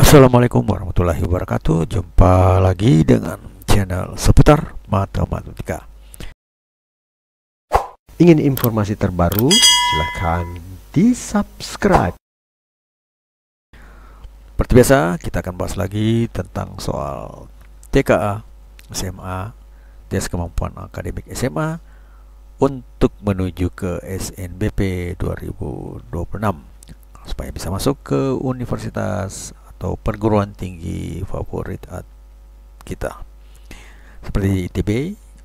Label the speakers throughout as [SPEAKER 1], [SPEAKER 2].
[SPEAKER 1] Assalamualaikum warahmatullahi wabarakatuh. Jumpa lagi dengan channel seputar matematika.
[SPEAKER 2] Ingin informasi terbaru? Silahkan di-subscribe.
[SPEAKER 1] Seperti biasa, kita akan bahas lagi tentang soal TKA SMA, tes kemampuan akademik SMA untuk menuju ke SNBP 2026 supaya bisa masuk ke universitas atau perguruan tinggi favorit kita seperti ITB,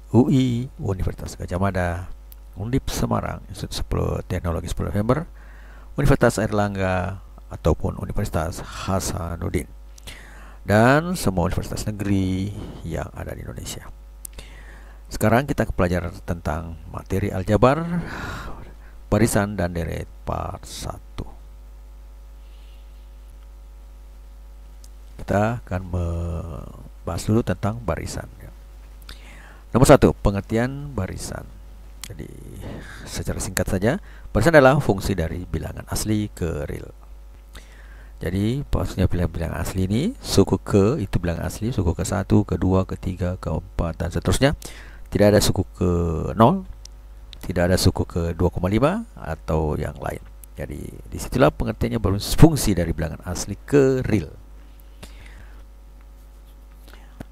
[SPEAKER 1] UI, Universitas Gadjah Mada, Undip Semarang, Institut Teknologi 10 November, Universitas Airlangga ataupun Universitas Hasanuddin, dan semua universitas negeri yang ada di Indonesia. Sekarang kita pelajar tentang materi aljabar, barisan dan deret part 1. Kita akan membahas dulu tentang barisan. Nomor 1, pengertian barisan. Jadi secara singkat saja, barisan adalah fungsi dari bilangan asli ke real. Jadi maksudnya bilangan asli ini, suku ke itu bilangan asli, suku ke 1, ke 2, ke 3, ke 4 dan seterusnya. Tidak ada suku ke 0, tidak ada suku ke 2,5 atau yang lain. Jadi disitulah pengertiannya baru fungsi dari bilangan asli ke real.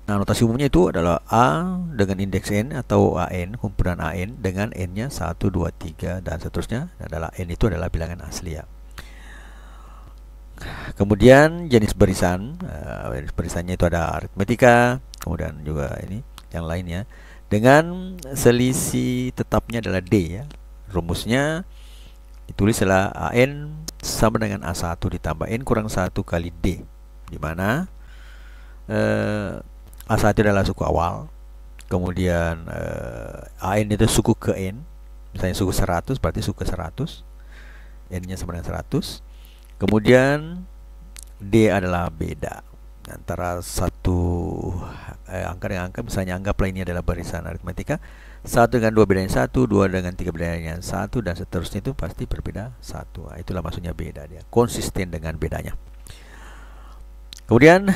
[SPEAKER 1] Nah, notasi umumnya itu adalah A dengan indeks N atau AN, kumpulan AN dengan N-nya 1, 2, 3 dan seterusnya. Adalah N itu adalah bilangan asli ya. Kemudian jenis barisan, jenis barisannya itu ada aritmetika, kemudian juga ini yang lainnya. Dengan selisih tetapnya adalah D ya. Rumusnya ditulis adalah AN sama dengan A1 ditambah N kurang 1 kali D, di mana A1 adalah suku awal, kemudian AN itu suku ke N, misalnya suku 100 berarti suku 100, N-nya sama dengan 100. Kemudian D adalah beda antara satu angka dengan angka. Misalnya anggaplah ini adalah barisan aritmetika, 1 dengan 2 bedanya 1, 2 dengan 3 bedanya 1 dan seterusnya, itu pasti berbeda 1. Nah, itulah maksudnya beda, dia konsisten dengan bedanya. Kemudian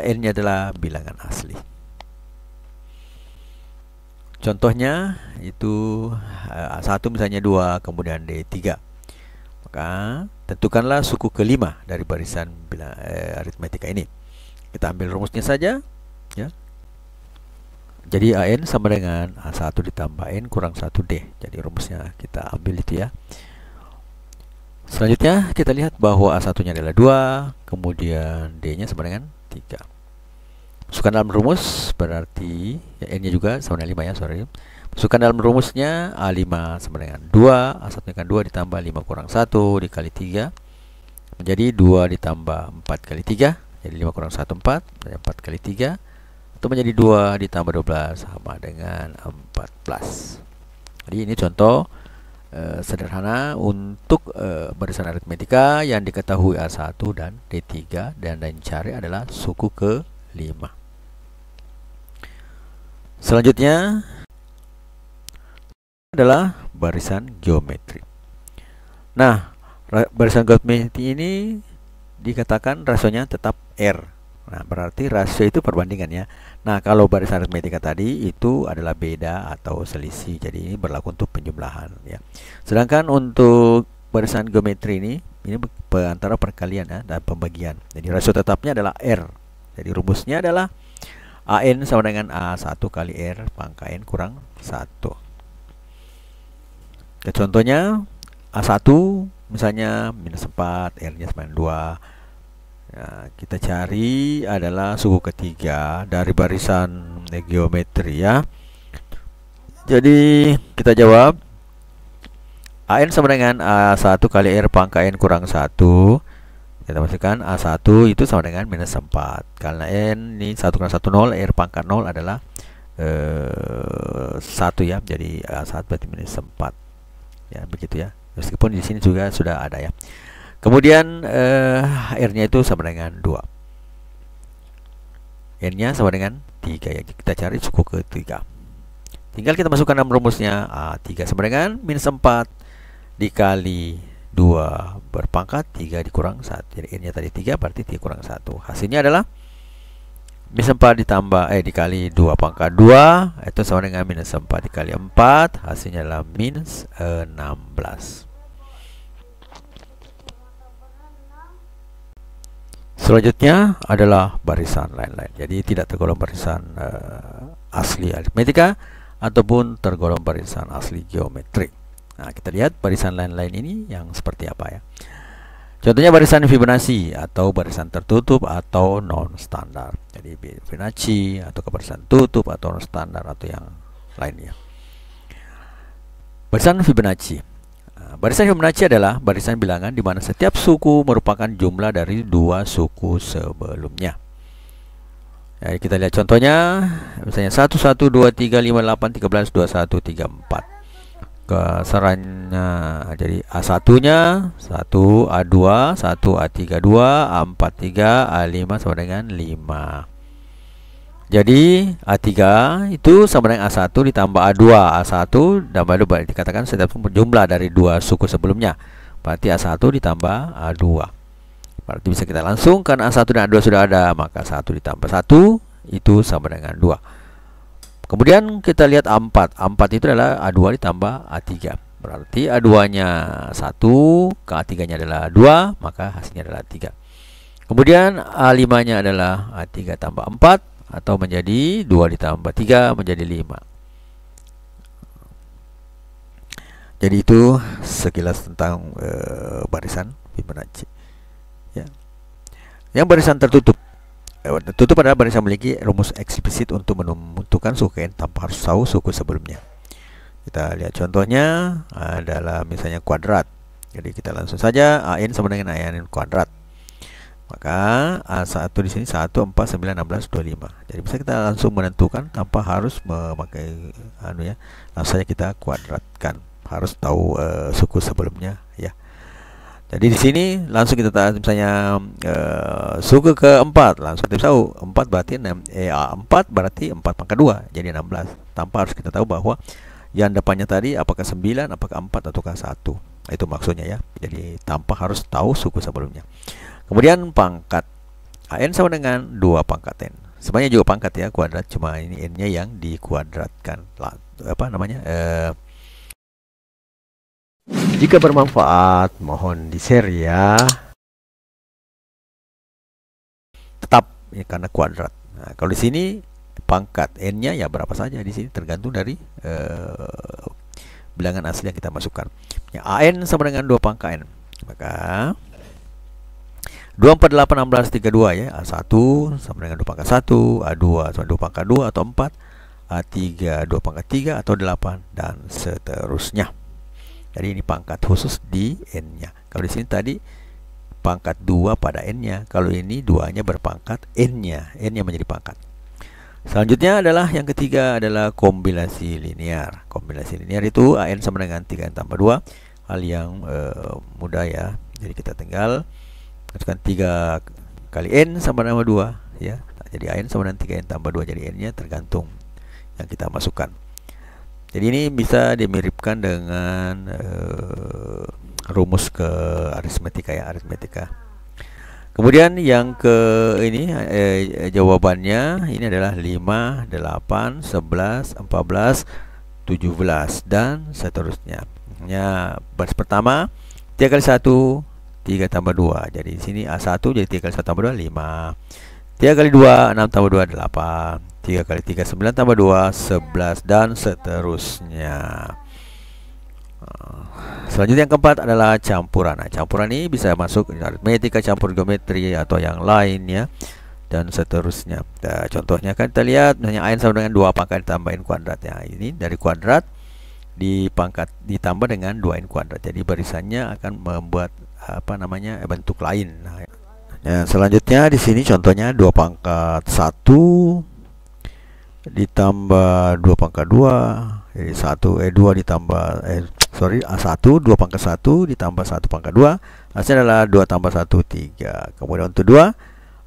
[SPEAKER 1] N-nya adalah bilangan asli. Contohnya itu A1 misalnya 2, kemudian D 3. Maka tentukanlah suku kelima dari barisan aritmetika ini. Kita ambil rumusnya saja ya. Jadi AN sama dengan A1 ditambah N kurang 1D. Jadi rumusnya kita ambil itu ya. Selanjutnya kita lihat bahwa A1-nya adalah 2, kemudian D-nya sama dengan 3. Masukkan dalam rumus, berarti ya, N-nya juga sama dengan 5 ya, sorry. Masukkan dalam rumusnya A5 sama dengan 2, A1 dengan 2 ditambah 5 kurang 1 dikali 3 menjadi 2 ditambah 4 kali 3, jadi 5 kurang 1 4, dan 4 kali 3 itu menjadi 2 ditambah 12 sama dengan 14. Jadi ini contoh sederhana untuk barisan aritmetika yang diketahui A1 dan D3, dan yang dicari adalah suku ke 5. Selanjutnya adalah barisan geometri. Nah, barisan geometri ini dikatakan rasionya tetap R. Nah, berarti rasio itu perbandingan ya. Nah, kalau barisan aritmetika tadi itu adalah beda atau selisih. Jadi ini berlaku untuk penjumlahan ya. Sedangkan untuk barisan geometri ini antara perkalian ya, dan pembagian. Jadi rasio tetapnya adalah R. Jadi rumusnya adalah AN sama dengan A1 kali R pangka N kurang 1. Contohnya A1 misalnya minus 4, R-nya sama dengan 2. Nah, kita cari adalah suku ketiga dari barisan geometri ya. Jadi kita jawab AN sama dengan A1 kali R pangka N kurang 1. Kita masukkan A1 itu sama dengan minus 4. Karena N ini 1 kurang 1 0, R pangkat 0 adalah 1 ya. Jadi A1 berarti minus 4. Ya, begitu ya. Meskipun di sini juga sudah ada ya. Kemudian R-nya itu sama dengan 2. N-nya sama dengan 3 ya. Kita cari suku ke-3. Tinggal kita masukkan dalam rumusnya. A3 sama dengan minus 4 dikali 2 berpangkat 3 dikurang 1. Jadi N nya tadi 3, berarti 3 kurang 1. Hasilnya adalah minus 4 ditambah dikali 2 pangkat 2 itu sama dengan minus 4 dikali 4, hasilnya adalah minus 16. Selanjutnya adalah barisan lain-lain. Jadi tidak tergolong barisan asli aritmetika ataupun tergolong barisan asli geometri. Nah, kita lihat barisan lain-lain ini yang seperti apa ya. Contohnya barisan Fibonacci atau barisan tertutup atau non standar. Jadi Fibonacci atau barisan tutup atau non standar atau yang lainnya. Barisan Fibonacci. Barisan Fibonacci adalah barisan bilangan di mana setiap suku merupakan jumlah dari 2 suku sebelumnya. Ya, kita lihat contohnya, misalnya 1, 1, 2, 3, 5, 8, 13, 21, 34. Kesarannya jadi A1-nya 1, A2, 1, A3, 2, A4, 3, A5 sama dengan 5. Jadi A3 itu sama dengan A1 ditambah A2. A1 tambah A2 dikatakan setiap jumlah dari 2 suku sebelumnya. Berarti A1 ditambah A2. Berarti bisa kita langsung, karena A1 dan A2 sudah ada, maka 1 ditambah 1 itu sama dengan 2. Kemudian kita lihat A4. A4 itu adalah A2 ditambah A3. Berarti A2-nya 1, ke A3-nya adalah 2, maka hasilnya adalah 3. Kemudian A5-nya adalah A3 tambah 4, atau menjadi 2 ditambah 3 menjadi 5. Jadi itu sekilas tentang barisan Fibonacci ya. Yang barisan tertutup, tertutup adalah barisan memiliki rumus eksplisit untuk menentukan suku n tanpa harus tahu suku sebelumnya. Kita lihat contohnya adalah misalnya kuadrat. Jadi kita langsung saja AN sama dengan AN kuadrat. Maka A1 di sini 1, 4, 9, 16, 25. Jadi bisa kita langsung menentukan tanpa harus memakai langsung saja kita kuadratkan. Harus tahu suku sebelumnya ya. Jadi di sini langsung kita tahu misalnya suku ke-4, langsung kita tahu 4 berarti 4 berarti 4 pangkat 2 jadi 16. Tanpa harus kita tahu bahwa yang depannya tadi apakah 9, apakah 4 ataukah 1. Itu maksudnya ya. Jadi tanpa harus tahu suku sebelumnya. Kemudian pangkat AN sama dengan 2 pangkat N. Sebenarnya juga pangkat ya, kuadrat, cuma ini N-nya yang dikuadratkan.
[SPEAKER 2] Jika bermanfaat, mohon di-share ya.
[SPEAKER 1] Tetap ya, karena kuadrat. Nah, kalau di sini pangkat N-nya ya berapa saja, di sini tergantung dari bilangan asli yang kita masukkan. Ya, AN sama dengan 2 pangkat N. Maka 2, 4, 8, 16, 32 ya. A1 sama dengan 2 pangkat 1, A2 sama 2 pangkat 2 atau 4, A3 2 pangkat 3 atau 8 dan seterusnya. Jadi ini pangkat khusus di N-nya. Kalau di sini tadi pangkat 2 pada N-nya, kalau ini 2-nya berpangkat N-nya. N-nya menjadi pangkat. Selanjutnya adalah yang ketiga adalah kombinasi linear. Kombinasi linear itu AN sama dengan 3N tambah 2. Hal yang mudah ya. Jadi kita tinggal masukkan 3 kali N sama dengan 2 ya. Jadi AN sama dengan 3N tambah 2, jadi N-nya tergantung yang kita masukkan. Jadi ini bisa dimiripkan dengan rumus ke aritmetika ya, aritmetika. Kemudian yang ke ini jawabannya ini adalah 5, 8, 11, 14, 17 dan seterusnya. Ya, baris pertama 3 kali 1 3 tambah 2. Jadi di sini A1 jadi 3 kali 1 tambah 2 5. 3 kali 2 6 tambah 2 8. 3 kali 3 9 tambah 2 11 dan seterusnya. Selanjutnya yang keempat adalah campuran. Nah, campuran ini bisa masuk aritmetika, campur geometri atau yang lainnya dan seterusnya. Nah, contohnya kan kita lihat misalnya AN sama dengan 2 pangkat ditambahin kuadrat. Ya, ini dari kuadrat dipangkat ditambah dengan 2N kuadrat. Jadi barisannya akan membuat bentuk lain. Nah, ya, selanjutnya di sini contohnya 2 pangkat 1 ditambah 2 pangkat 2. Jadi 2 ditambah A1 2 pangkat 1 ditambah 1 pangkat 2. Hasilnya adalah 2 tambah 1 3. Kemudian untuk 2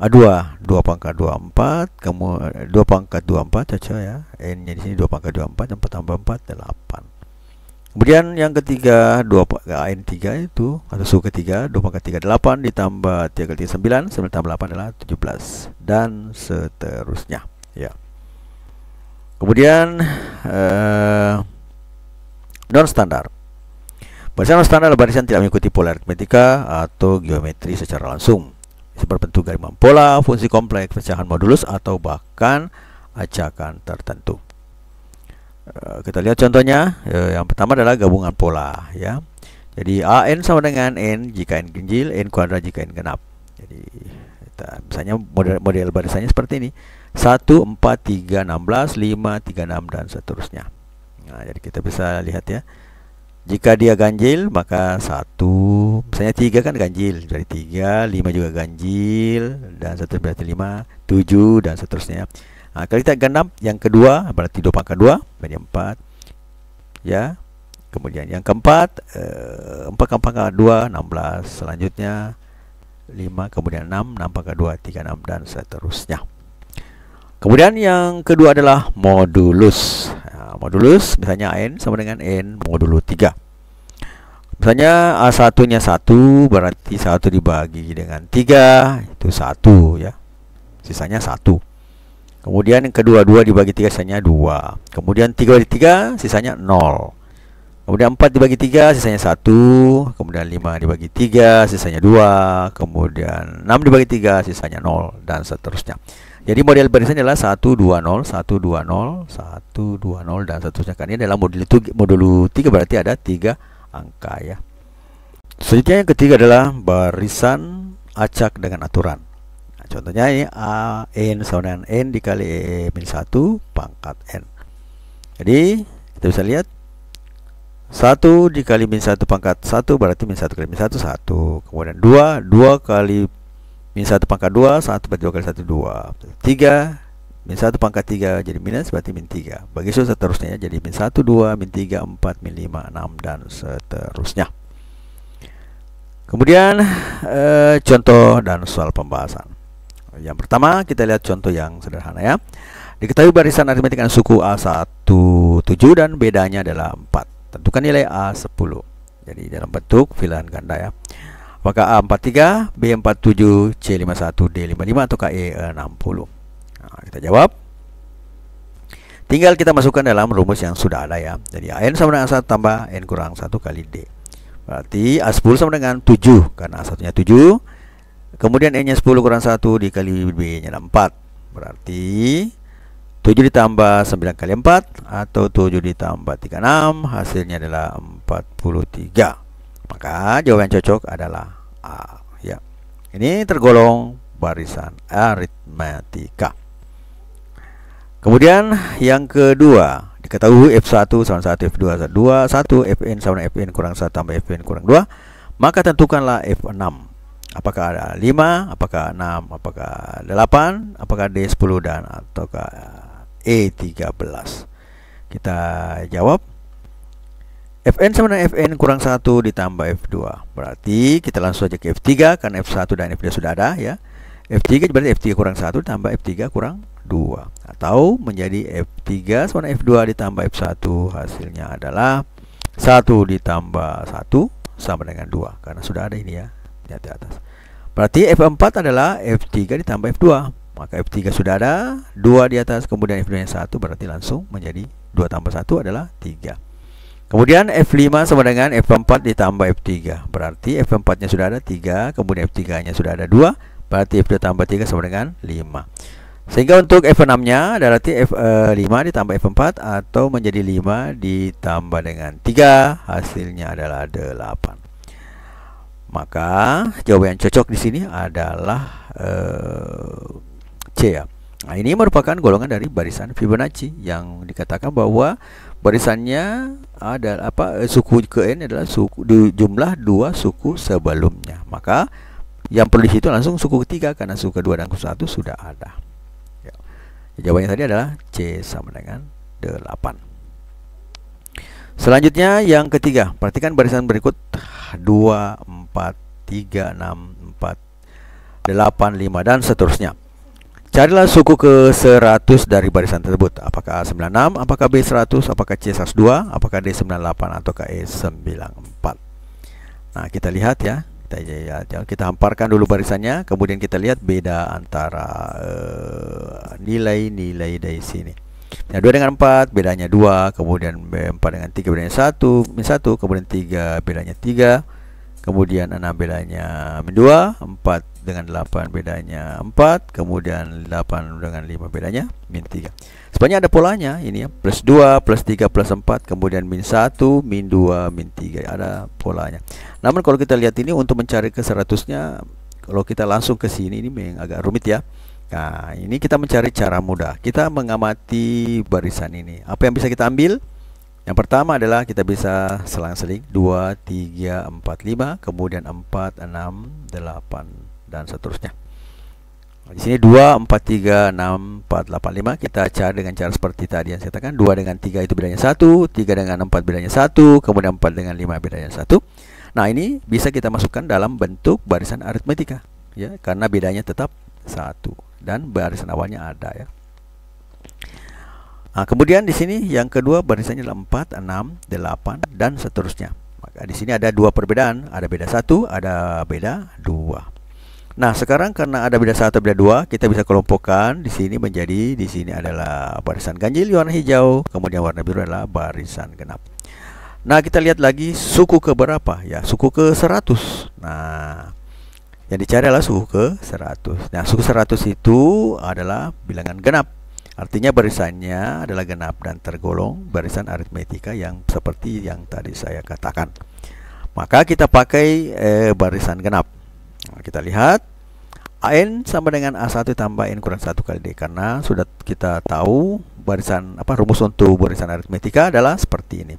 [SPEAKER 1] A2 2 pangkat 2 4. Kemudian 2 pangkat 2 4 cocok ya. N-nya di sini 2 pangkat 2 4 tambah 4 8. Kemudian yang ketiga 2N3 itu atau suku ketiga 2 pangkat 3 8 ditambah 3 kali 3 9, 9 tambah 8 adalah 17 dan seterusnya ya. Kemudian non standar. Barisan non standar adalah barisan tidak mengikuti pola aritmetika atau geometri secara langsung. Berbentuk gariman pola, fungsi kompleks, pecahan modulus atau bahkan acakan tertentu. Kita lihat contohnya. Yang pertama adalah gabungan pola ya. Jadi AN sama dengan N jika N ganjil, N kuadrat jika N genap. Jadi misalnya model barisannya seperti ini: 1 4 3 16 5 3 6 dan seterusnya. Nah, jadi kita bisa lihat ya. Jika dia ganjil maka 1, misalnya 3 kan ganjil, dari 3, 5 juga ganjil dan seterusnya, berarti 5, 7 dan seterusnya. Nah, kalau kita genap yang kedua berarti 2 pangkat 2 berarti 4 ya. Kemudian yang keempat 4 pangkat 2 16, selanjutnya 5, kemudian 6 pangkat 2 3 6 dan seterusnya. Kemudian yang kedua adalah modulus. Nah, modulus misalnya N sama dengan N modulo 3. Misalnya A1 nya 1 berarti 1 dibagi dengan 3 itu 1 ya. Sisanya 1. Kemudian yang kedua 2 dibagi 3 sisanya 2. Kemudian 3 dibagi 3 sisanya 0. Kemudian 4 dibagi 3 sisanya 1. Kemudian 5 dibagi 3 sisanya 2. Kemudian 6 dibagi 3 sisanya 0 dan seterusnya. Jadi model barisannya adalah 1 2 0 1 2 0 1 2 0 dan seterusnya. Kan ini adalah modulo 3 berarti ada 3 angka ya. Selanjutnya yang ketiga adalah barisan acak dengan aturan. Contohnya ini A N sama dengan N dikali E-1 pangkat N. Jadi kita bisa lihat 1 dikali -1 pangkat 1 berarti -1 kali -1 1. Kemudian 2 kali -1 pangkat 2 1 berarti 2 kali 1 2. 3 -1 pangkat 3 jadi minus berarti -3. Begitu seterusnya jadi -1 2 -3 4 -5 6 dan seterusnya. Kemudian contoh dan soal pembahasan. Yang pertama kita lihat contoh yang sederhana ya. Diketahui barisan aritmetika suku A1 7 dan bedanya adalah 4. Tentukan nilai A10. Jadi dalam bentuk pilihan ganda ya. Apakah A43, B47, C51, D55 atau E60? Nah, kita jawab. Tinggal kita masukkan dalam rumus yang sudah ada ya. Jadi AN sama dengan A1 tambah N kurang 1 kali D. Berarti A10 sama dengan 7 karena A1 nya 7. Kemudian N nya 10 kurang 1 dikali B nya 4. Berarti 7 ditambah 9 kali 4 atau 7 ditambah 36 hasilnya adalah 43. Maka jawaban cocok adalah A ya. Ini tergolong barisan aritmetika. Kemudian yang kedua, diketahui F1 sama 1 F2 sama 2 1 Fn sama Fn kurang 1 tambah Fn kurang 2, maka tentukanlah F6. Apakah ada 5, apakah 6, apakah 8, apakah D10 dan ataukah E13. Kita jawab. Fn sama dengan Fn kurang 1 ditambah F2. Berarti kita langsung saja ke F3 karena F1 dan F2 sudah ada ya. F3 berarti F3 kurang 1 ditambah F3 kurang 2. Atau menjadi F3 sama dengan F2 ditambah F1 hasilnya adalah 1 ditambah 1 sama dengan 2. Karena sudah ada ini ya di atas. Berarti F4 adalah F3 ditambah F2. Maka F3 sudah ada, 2 di atas, kemudian F2 nya 1 berarti langsung menjadi 2 tambah 1 adalah 3. Kemudian F5 sama dengan F4 ditambah F3. Berarti F4 nya sudah ada 3, kemudian F3 nya sudah ada 2, berarti F2 tambah 3 sama dengan 5. Sehingga untuk F6 nya adalah F5 ditambah F4 atau menjadi 5 ditambah dengan 3, hasilnya adalah 8. Maka jawaban yang cocok di sini adalah C ya. Nah, ini merupakan golongan dari barisan Fibonacci yang dikatakan bahwa barisannya adalah suku ke N adalah suku di jumlah 2 suku sebelumnya. Maka yang perlu di situ langsung suku ketiga karena suku kedua dan suku satu sudah ada. Ya. Jawabannya tadi adalah C sama dengan 8. Selanjutnya yang ketiga, perhatikan barisan berikut 2, 4, 3, 6, 4, 8, 5 dan seterusnya. Carilah suku ke-100 dari barisan tersebut. Apakah A96, apakah B100, apakah C102, apakah D98 ataukah E94. Nah, kita lihat ya. Kita hamparkan dulu barisannya, kemudian kita lihat beda antara nilai-nilai dari sini. Nah, 2 dengan 4 bedanya 2, kemudian 4 dengan 3 bedanya 1, min 1, kemudian 3 bedanya 3, kemudian 6 bedanya min 2, 4 dengan 8 bedanya 4, kemudian 8 dengan 5 bedanya min 3. Sebenarnya ada polanya ini ya, plus 2, plus 3, plus 4, kemudian min 1, min 2, min 3, ada polanya. Namun kalau kita lihat ini untuk mencari ke 100-nya, kalau kita langsung ke sini ini memang agak rumit ya. Nah, ini kita mencari cara mudah. Kita mengamati barisan ini. Apa yang bisa kita ambil? Yang pertama adalah kita bisa selang-seling 2, 3, 4, 5, kemudian 4, 6, 8 dan seterusnya. Di sini 2, 4, 3, 6, 4, 8, 5. Kita cari dengan cara seperti tadi yang saya katakan. 2 dengan 3 itu bedanya 1, 3 dengan 4 bedanya 1, kemudian 4 dengan 5 bedanya 1. Nah, ini bisa kita masukkan dalam bentuk barisan aritmetika ya, karena bedanya tetap 1 dan barisan awalnya ada ya. Nah, kemudian di sini yang kedua barisannya adalah 4, 6, 8 dan seterusnya. Maka di sini ada dua perbedaan, ada beda 1, ada beda 2. Nah, sekarang karena ada beda 1, beda 2, kita bisa kelompokkan di sini menjadi, di sini adalah barisan ganjil warna hijau, kemudian warna biru adalah barisan genap. Nah, kita lihat lagi suku ke berapa ya, suku ke 100. Nah, yang dicari adalah suku ke 100. Nah, suku 100 itu adalah bilangan genap. Artinya barisannya adalah genap dan tergolong barisan aritmetika yang seperti yang tadi saya katakan. Maka kita pakai barisan genap. Nah, kita lihat AN sama dengan A1 tambah N kurang 1 kali D. Karena sudah kita tahu barisan rumus untuk barisan aritmetika adalah seperti ini.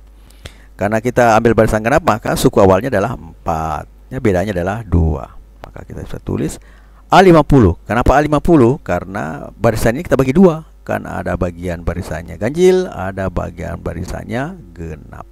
[SPEAKER 1] Karena kita ambil barisan genap, maka suku awalnya adalah 4 ya, bedanya adalah 2. Maka kita bisa tulis A50. Kenapa A50? Karena barisan ini kita bagi 2. Kan ada bagian barisannya ganjil, ada bagian barisannya genap.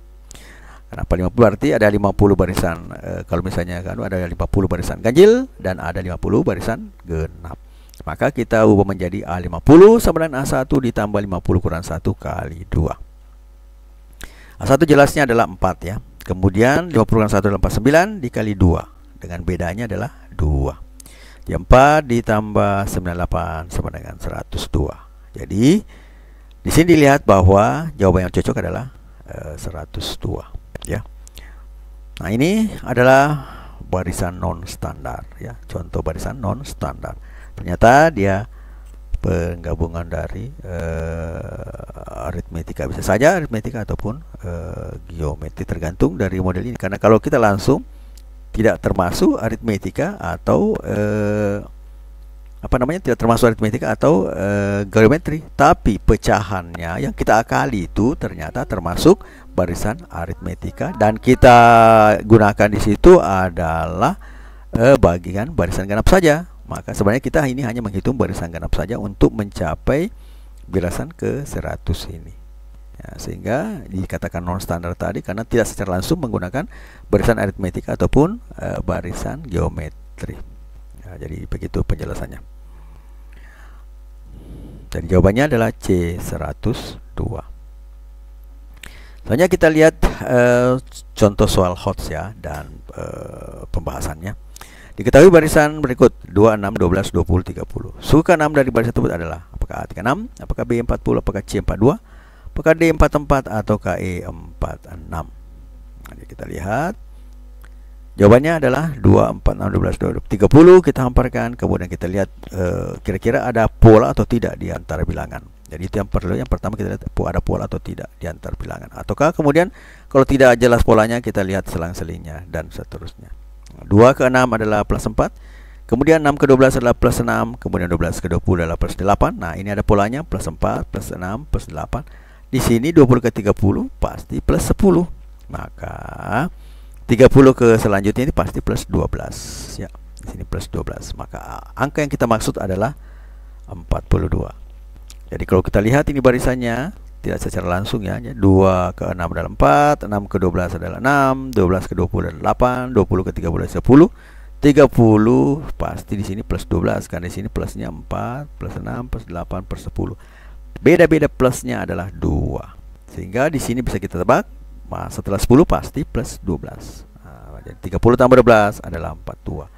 [SPEAKER 1] Kenapa 50? Berarti ada 50 barisan, kalau misalnya kan ada 50 barisan ganjil dan ada 50 barisan genap. Maka kita ubah menjadi A50 sama dengan A1 ditambah 50 kurang 1 kali 2. A1 jelasnya adalah 4 ya. Kemudian 50 kurang 1 adalah 49 dikali 2. Dengan bedanya adalah 2. Jadi 4 ditambah 98 sama dengan 102. Jadi di sini dilihat bahwa jawaban yang cocok adalah 102 ya. Nah, ini adalah barisan non standar ya. Contoh barisan non standar. Ternyata dia penggabungan dari aritmetika, bisa saja aritmetika ataupun geometri, tergantung dari model ini. Karena kalau kita langsung tidak termasuk aritmetika atau tidak termasuk aritmetika atau geometri, tapi pecahannya yang kita akali itu ternyata termasuk barisan aritmetika dan kita gunakan di situ adalah bagian barisan genap saja. Maka sebenarnya kita ini hanya menghitung barisan genap saja untuk mencapai barisan ke 100 ini ya, sehingga dikatakan non standar tadi karena tidak secara langsung menggunakan barisan aritmetika ataupun barisan geometri ya, jadi begitu penjelasannya. Jadi jawabannya adalah C102. Selanjutnya kita lihat contoh soal HOTS ya dan pembahasannya. Diketahui barisan berikut 2, 6, 12, 20, 30. Suku ke-6 dari barisan tersebut adalah apakah A36, apakah B40, apakah C42, apakah D44 ataukah E46. Jadi kita lihat jawabannya adalah 2, 4, 6, 12, 20, 30. Kita hamparkan, kemudian kita lihat kira-kira ada pola atau tidak di antara bilangan. Jadi itu yang perlu. Yang pertama kita lihat ada pola atau tidak di antara bilangan. Ataukah kemudian kalau tidak jelas polanya kita lihat selang-selingnya dan seterusnya. 2 ke 6 adalah plus 4, kemudian 6 ke 12 adalah plus 6, kemudian 12 ke 20 adalah plus 8. Nah, ini ada polanya plus 4, plus 6, plus 8. Di sini 20 ke 30 pasti plus 10. Maka 30 ke selanjutnya ini pasti plus 12 ya. Di sini plus 12. Maka angka yang kita maksud adalah 42. Jadi kalau kita lihat ini barisannya tidak secara langsung ya. 2 ke 6 adalah 4, 6 ke 12 adalah 6, 12 ke 20 adalah 8, 20 ke 30 adalah 10, 30 pasti di sini plus 12, karena di sini plusnya 4, plus 6, plus 8, plus 10. Beda-beda plusnya adalah 2. Sehingga di sini bisa kita tebak, setelah 10 pasti plus 12. Jadi 30 tambah 12 adalah 42.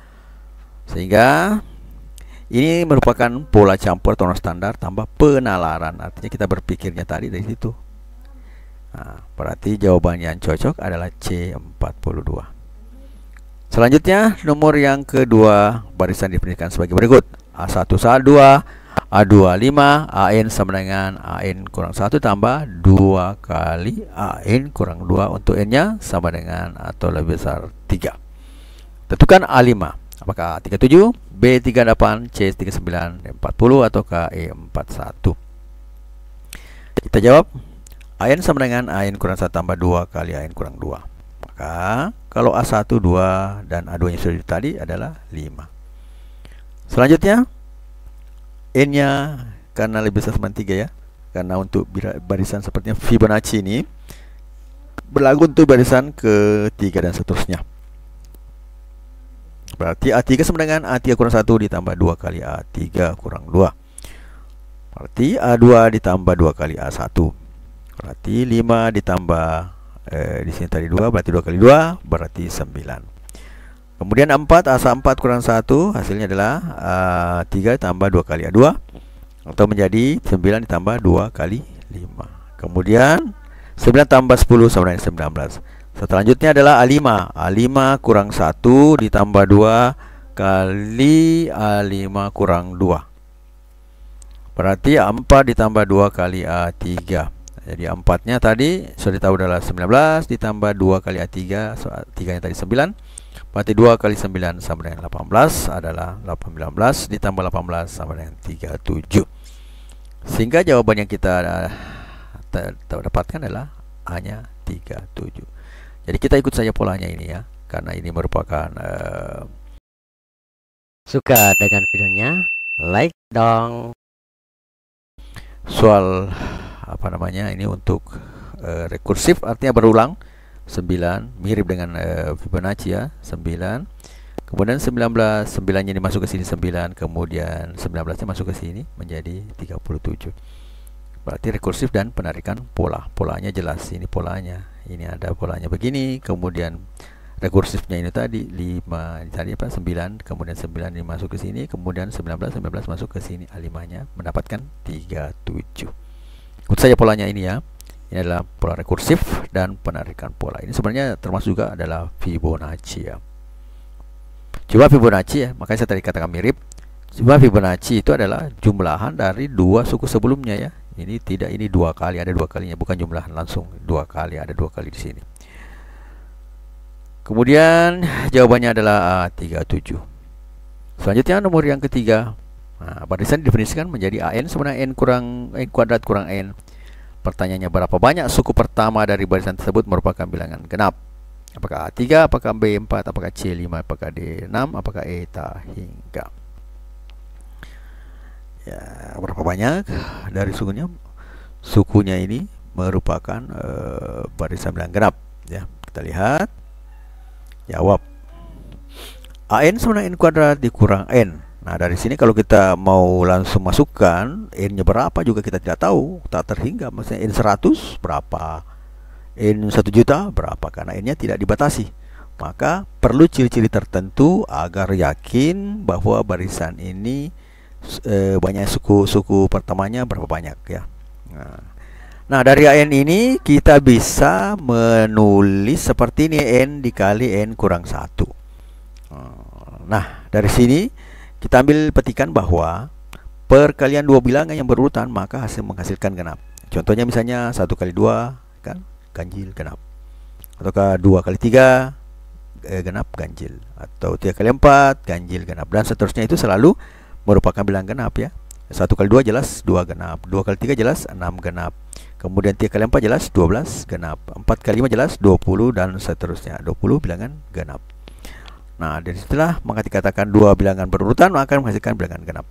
[SPEAKER 1] Sehingga ini merupakan pola campur atau standar tambah penalaran. Artinya kita berpikirnya tadi dari situ. Berarti jawaban yang cocok adalah C42. Selanjutnya nomor yang kedua, barisan didefinisikan sebagai berikut: A1 A2 A25 AN sama dengan AN kurang 1 tambah 2 kali AN kurang 2 untuk N nya sama dengan atau lebih besar 3. Tentukan A5, apakah A37, B38, C39, D40 ataukah E41. Kita jawab AN sama dengan AN kurang 1 tambah 2 kali AN kurang 2. Maka kalau A1 2 dan A2 nya sudah tadi adalah 5. Selanjutnya N nya karena lebih besar sama 3 ya. Karena untuk barisan sepertinya Fibonacci ini berlaku untuk barisan ketiga dan seterusnya. Berarti A3 sama dengan A3 kurang 1 ditambah 2 kali A3 kurang 2. Berarti A2 ditambah 2 kali A1. Berarti 5 ditambah di sini tadi 2, berarti 2 kali 2 berarti 9. Kemudian 4, A4 kurang 1 hasilnya adalah A3 tambah 2 kali A2 atau menjadi 9 ditambah 2 kali 5. Kemudian 9 tambah 10 sama dengan 19. Selanjutnya adalah A5. A5 kurang 1 ditambah 2 kali A5 kurang 2. Berarti A4 ditambah 2 kali A3. Jadi A4 nya tadi sudah tahu adalah 19 ditambah 2 kali A3. So, A3 nya tadi 9. Berarti 2 kali 9 sama dengan 18 adalah 18 ditambah 18 sama dengan 37. Sehingga jawaban yang kita dapatkan adalah hanya 37. Jadi kita ikut saja polanya ini ya, karena ini merupakan
[SPEAKER 2] Suka dengan videonya? Like dong.
[SPEAKER 1] soal apa namanya ini untuk rekursif, artinya berulang. 9 mirip dengan Fibonacci ya, 9. Kemudian 19, 9 nya dimasuk ke sini 9, kemudian 19 nya masuk ke sini menjadi 37. Berarti rekursif dan penarikan pola. Polanya jelas, ini polanya. Ini ada polanya begini, kemudian rekursifnya ini tadi 5 tadi apa 9, kemudian 9 dimasuk ke sini, kemudian 19 masuk ke sini, A5 nya mendapatkan 37. Ikut saja polanya ini ya. Ini adalah pola rekursif dan penarikan pola. Ini sebenarnya termasuk juga adalah Fibonacci ya. Coba Fibonacci ya, makanya saya tadi katakan mirip. Coba Fibonacci itu adalah jumlahan dari dua suku sebelumnya ya. Ini tidak, ini 2 kali, ada 2 kalinya, bukan jumlahan langsung 2 kali, ada 2 kali di sini. Kemudian jawabannya adalah A37. Selanjutnya nomor yang ketiga. Barisan didefinisikan menjadi AN sama dengan N kuadrat kurang N. Pertanyaannya, berapa banyak suku pertama dari barisan tersebut merupakan bilangan genap? Apakah A3, apakah B4, apakah C5, apakah D6, apakah eta hingga. Ya, berapa banyak dari sukunya? Sukunya ini merupakan barisan bilangan genap ya. Kita lihat. Jawab. AN sama dengan N kuadrat dikurang N. Nah, dari sini kalau kita mau langsung masukkan N-nya berapa juga kita tidak tahu, tak terhingga. Maksudnya N100 berapa, N1 juta berapa, karena N-nya tidak dibatasi. Maka perlu ciri-ciri tertentu agar yakin bahwa barisan ini banyak suku pertamanya berapa banyak ya. Nah, dari AN ini kita bisa menulis seperti ini, N dikali N kurang 1. Nah, dari sini kita ambil petikan bahwa perkalian dua bilangan yang berurutan maka hasil menghasilkan genap. Contohnya misalnya 1 kali 2 kan ganjil genap, ataukah 2 kali 3 genap ganjil, atau 3 kali 4 ganjil genap, dan seterusnya. Itu selalu merupakan bilangan genap ya. 1 kali 2 jelas 2 genap, 2 kali 3 jelas 6 genap, kemudian 3 kali 4 jelas 12 genap, 4 kali 5 jelas 20, dan seterusnya. 20 bilangan genap. Nah, dari setelah maka dikatakan dua bilangan berurutan akan menghasilkan bilangan genap.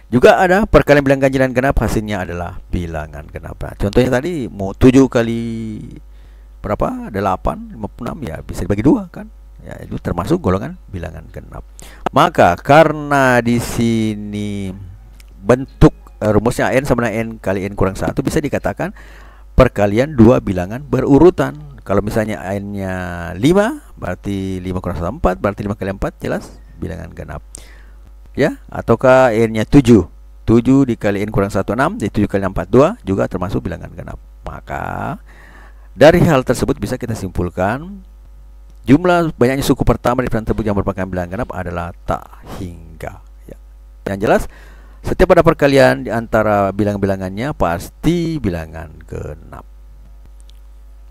[SPEAKER 1] Juga ada perkalian bilangan ganjil dan genap, hasilnya adalah bilangan genap. Nah, contohnya tadi mau 7 kali berapa? Ada 8, 56 ya, bisa dibagi 2 kan. ya, itu termasuk golongan bilangan genap. Maka karena di sini bentuk rumusnya n sama dengan n kali n kurang 1, bisa dikatakan perkalian dua bilangan berurutan. Kalau misalnya n-nya 5, berarti 5 kurang 1 4, berarti 5 kali 4 jelas bilangan genap. Ya, ataukah n-nya 7. 7 dikali n kurang 1 6, jadi 7 kali 4 2 juga termasuk bilangan genap. Maka dari hal tersebut bisa kita simpulkan jumlah banyaknya suku pertama di bilangan tersebut yang merupakan bilangan genap adalah tak hingga. Ya. Yang jelas setiap ada perkalian di antara bilangan-bilangannya pasti bilangan genap.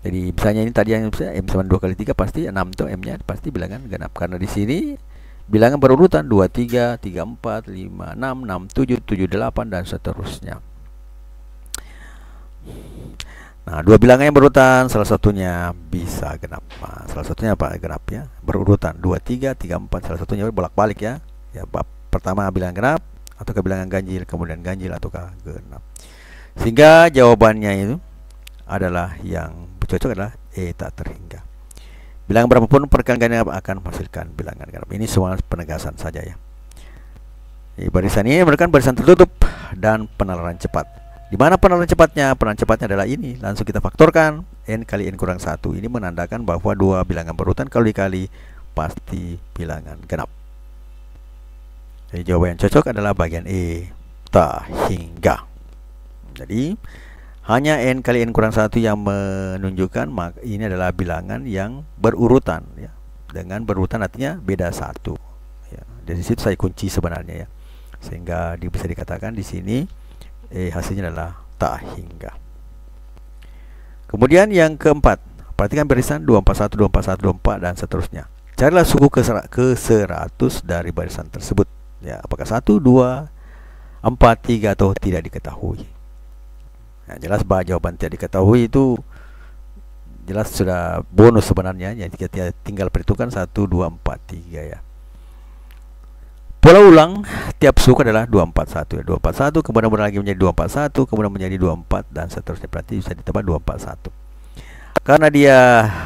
[SPEAKER 1] Jadi misalnya ini tadi yang m sama 2 kali 3 pasti 6 tuh m-nya pasti bilangan genap. Karena di sini bilangan berurutan 2 3 3 4 5 6 6 7 7 8 dan seterusnya. Nah, dua bilangan yang berurutan salah satunya bisa genap. Nah, salah satunya apa? Genap ya. Berurutan 2 3 3 4, salah satunya bolak-balik ya. Ya, bab pertama bilangan genap ataukah bilangan ganjil, kemudian ganjil ataukah genap. Sehingga jawabannya itu adalah yang cocok adalah E tak terhingga. Bilangan berapapun perkalian genap akan menghasilkan bilangan genap. Ini semua penegasan saja ya. Barisan ini merupakan barisan tertutup dan penalaran cepat. Di mana penalaran cepatnya? Penalaran cepatnya adalah ini. Langsung kita faktorkan n kali n kurang 1. Ini menandakan bahwa dua bilangan berurutan kalau dikali pasti bilangan genap. Jadi jawaban yang cocok adalah bagian E, tak hingga. Jadi hanya n kali n kurang 1 yang menunjukkan ini adalah bilangan yang berurutan ya. Dengan berurutan artinya beda 1 ya. Dari situ saya kunci sebenarnya ya. Sehingga bisa dikatakan di sini hasilnya adalah tak hingga. Kemudian yang keempat, perhatikan barisan 241 241 24 dan seterusnya. Carilah suku ke 100 dari barisan tersebut. Ya, apakah 1, 2, 4, 3 atau tidak diketahui. Nah, jelas bahwa jawaban tidak diketahui itu jelas sudah bonus sebenarnya. Jadi kita tinggal perhitungkan 1, 2, 4, 3 ya. Pola ulang tiap suku adalah 241 ya. 241 kemudian lagi menjadi 241, kemudian menjadi 24 dan seterusnya. Berarti bisa ditambah 241. Karena dia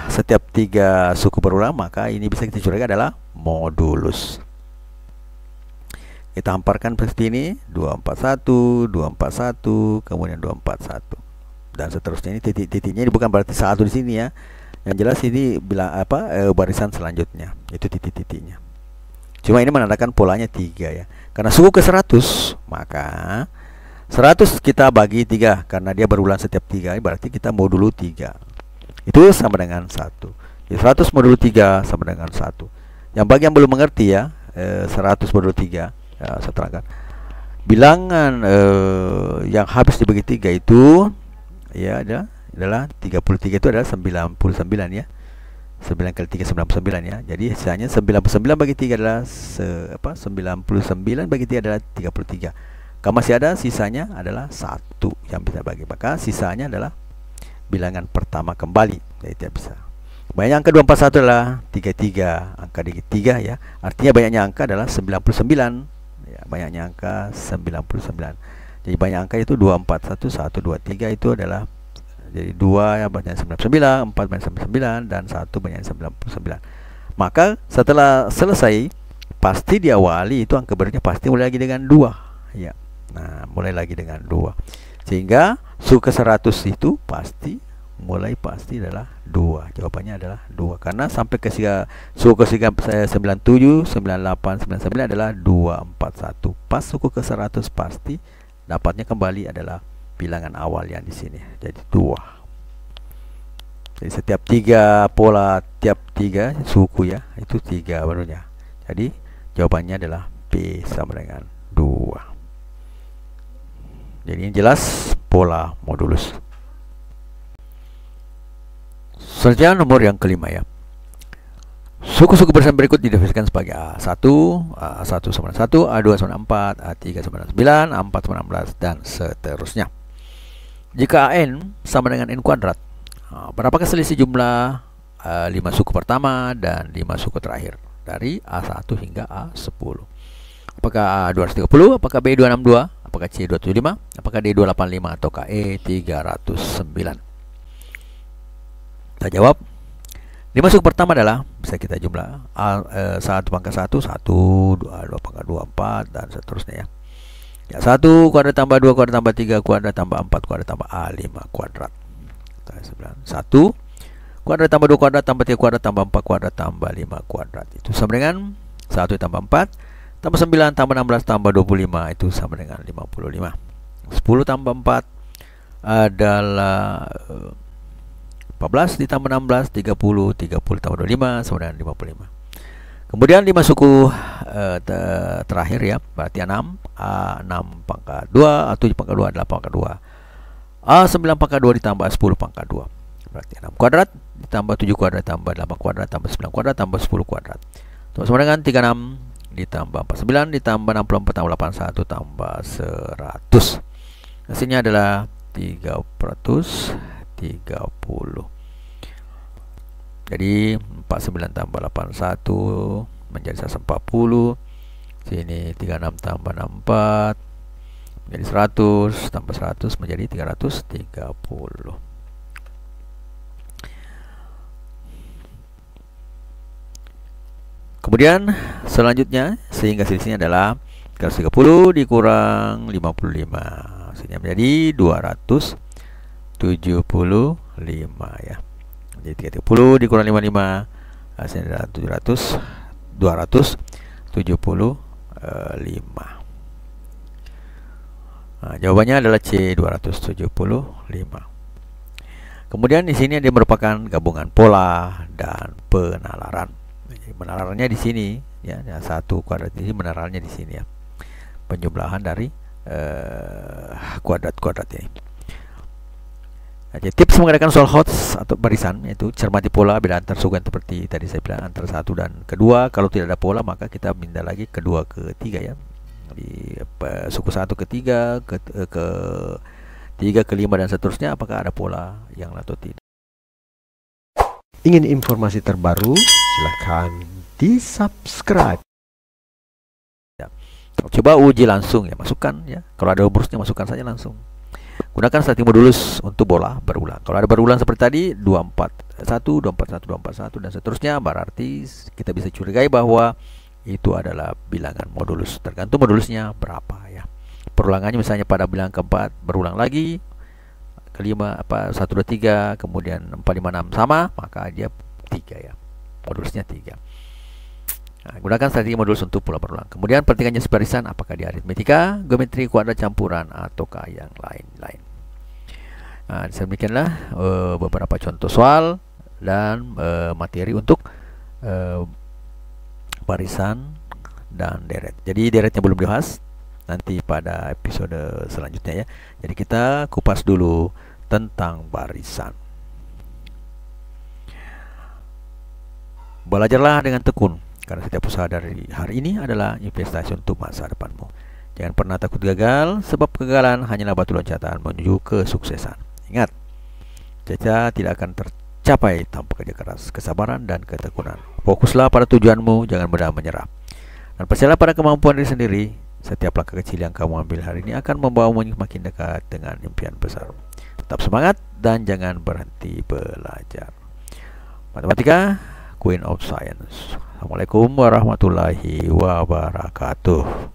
[SPEAKER 1] setiap 3 suku berulang, maka ini bisa kita curigai adalah modulus. Kita hamparkan seperti ini, 241, 241, kemudian 241 dan seterusnya. Ini titik-titiknya ini bukan berarti 1 di sini ya. Yang jelas ini barisan selanjutnya itu titik-titiknya. Cuma ini menandakan polanya 3 ya. Karena suku ke 100, maka 100 kita bagi 3 karena dia berulang setiap 3, berarti kita modulu 3. Itu sama dengan 1. Ya, 100 modulu 3 sama dengan 1. Yang bagi yang belum mengerti ya, 100 modulu 3 ya, saya terangkan. Bilangan yang habis dibagi 3 itu ya adalah 33 itu adalah 99 ya. 9 kali 3 99 ya. Jadi sisanya 99 bagi 3 adalah 99 bagi 3 adalah 33. Kalau masih ada sisanya adalah 1 yang bisa bagi. Maka sisanya adalah bilangan pertama kembali. Jadi tidak bisa. Banyaknya angka 241 adalah 33, angka dikit 3 ya. Artinya banyaknya angka adalah 99. Ya, banyaknya angka 99. Jadi banyak angka itu 241, 1 2 3 itu adalah jadi 2 ya banyak 99, 4 banyak 99 dan 1 banyak 99. Maka setelah selesai pasti diawali itu angka berikutnya pasti mulai lagi dengan 2 ya. Nah, mulai lagi dengan 2. Sehingga suku ke 100 itu pasti adalah 2. Jawabannya adalah 2 karena sampai ke suku ke 97, 98, 99 adalah 241. Pas suku ke 100 pasti dapatnya kembali adalah bilangan awal yang di sini. Jadi 2. Jadi setiap 3 pola, tiap 3 suku ya, itu 3 barunya. Jadi jawabannya adalah P sama dengan 2. Jadi ini jelas pola modulus. Selanjutnya nomor yang kelima ya. Suku-suku barisan berikut didefinisikan sebagai A1, A1 sama dengan 1, A2 sama dengan 4, A3 sama dengan 9, A4 sama dengan 16 dan seterusnya. Jika AN sama dengan N kuadrat, berapakah selisih jumlah 5 suku pertama dan 5 suku terakhir dari A1 hingga A10? Apakah A230, apakah B262, apakah C275, apakah D285 ataukah E309? Kita jawab. 5 suku pertama adalah bisa kita jumlah 1 pangkat 1, 1, 2 pangkat 2, 4 dan seterusnya ya. Ya, 1 kuadrat tambah 2 kuadrat tambah 3 kuadrat tambah 4 kuadrat tambah A5 kuadrat. 1 kuadrat tambah 2 kuadrat tambah 3 kuadrat tambah 4 kuadrat tambah 5 kuadrat. Itu sama dengan 1 tambah 4 tambah 9 tambah 16 tambah 25, itu sama dengan 55. 10 tambah 4 adalah 14 ditambah 16, 30 tambah 25 sama dengan 55. Kemudian 5 suku terakhir ya, berarti 6. A6 pangkat 2, A7 pangkat 2 adalah pangkat 2. A9 pangkat 2 ditambah 10 pangkat 2, berarti 6 kuadrat ditambah 7 kuadrat tambah 8 kuadrat tambah 9 kuadrat tambah 10 kuadrat. Itu sama dengan 36 ditambah 49 ditambah 64 tambah 81 tambah 100. Hasilnya adalah 330. Jadi 49 tambah 81 menjadi 140. Sini 36 tambah 64 menjadi 100 tambah 100 menjadi 330. Kemudian selanjutnya sehingga selisihnya adalah 330 dikurang 55, hasilnya menjadi 275 ya. Jadi 30 dikurang 55 hasilnya adalah 275. Nah, jawabannya adalah C, 275. Kemudian di sini dia merupakan gabungan pola dan penalaran. Penalarannya di sini ya, 1 kuadrat ini penalarannya di sini ya. Penjumlahan dari kuadrat-kuadrat ini. Jadi tips mengerjakan soal HOTS atau barisan yaitu cermati pola beda antar suku seperti tadi saya bilang antara 1 dan kedua. Kalau tidak ada pola maka kita pindah lagi kedua ke 3 ya. Di suku 1 ke 3 ke 3 ke 5 dan seterusnya, apakah ada pola yang atau tidak.
[SPEAKER 2] Ingin informasi terbaru? Silahkan di subscribe.
[SPEAKER 1] Ya. Coba uji langsung ya, masukkan ya. Kalau ada rumusnya masukkan saja langsung. Gunakan static modulus untuk bola berulang. Kalau ada berulang seperti tadi 241, 241, 241 dan seterusnya, berarti kita bisa curigai bahwa itu adalah bilangan modulus. Tergantung modulusnya berapa ya. Perulangannya misalnya pada bilangan keempat berulang lagi, kelima 1, 2, 3, kemudian 4, 5, 6 sama, maka dia 3 ya. Modulusnya 3. Nah, gunakan strategi modulus untuk pola berulang. Kemudian perhatikan jenis barisan, apakah dia aritmetika, geometri, kuadrat campuran, ataukah yang lain-lain. Nah, demikianlah beberapa contoh soal dan materi untuk barisan dan deret. Jadi deretnya belum dibahas, nanti pada episode selanjutnya ya. Jadi kita kupas dulu tentang barisan. Belajarlah dengan tekun, karena setiap usaha dari hari ini adalah investasi untuk masa depanmu. Jangan pernah takut gagal, sebab kegagalan hanyalah batu loncatan menuju kesuksesan. Ingat, cita tidak akan tercapai tanpa kerja keras, kesabaran, dan ketekunan. Fokuslah pada tujuanmu, jangan mudah menyerah. Dan percayalah pada kemampuan diri sendiri. Setiap langkah kecil yang kamu ambil hari ini akan membawamu makin dekat dengan impian besar. Tetap semangat dan jangan berhenti belajar. Matematika, Queen of Science. Assalamualaikum warahmatullahi wabarakatuh.